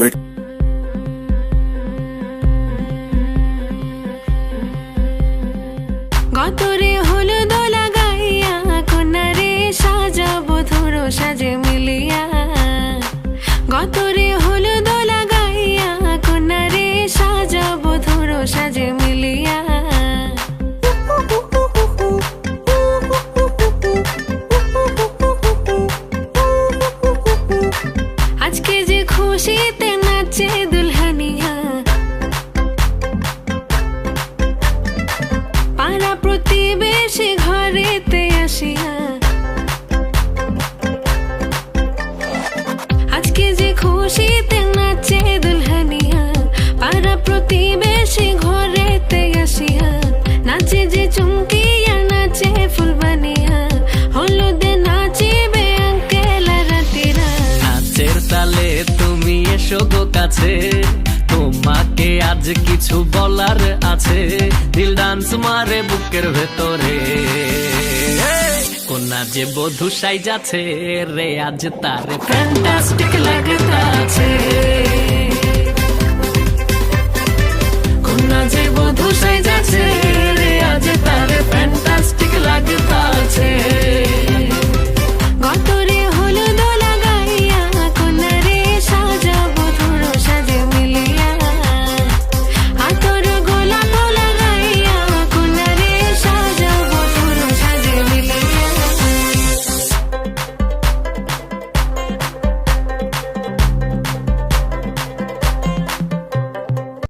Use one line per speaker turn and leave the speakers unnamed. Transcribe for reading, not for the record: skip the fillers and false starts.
it.
গতরে হলুদ লাগাইয়া কন্যারে সাজাবো ধরো সাজে মিলিয়া। গতরে হলুদ লাগাইয়া কন্যারে সাজাবো ধরো সাজে মিলিয়া। আজকে যে খুশিতে নাচে দুলহানিয়া, পাড়া প্রতিবেশী ঘরেতে আসিয়া। আজকে যে খুশিতে নাচে দুলহানিয়া, পাড়া প্রতিবেশী ঘরেতে আসিয়া। নাচে যে চুমকিয়া নাচে ফুলবানিয়া, হলুদে নাচিবে আঙ্কেল আর আন্টিরা।
নাচের তালে তুমি এসো গো কাছে, তোমাকে আজ কিছু বলার আছে। দিল ডান্স মারে বুকের ভেতরে, কোনা যে বধূ সাইজাছে রে আজ তারে ফ্যান্টাস্টিক লাগতাছে। কোনা যে বধূ সাইজাছে রে আজ তারে ফ্যান্টাস্টিক লাগতা।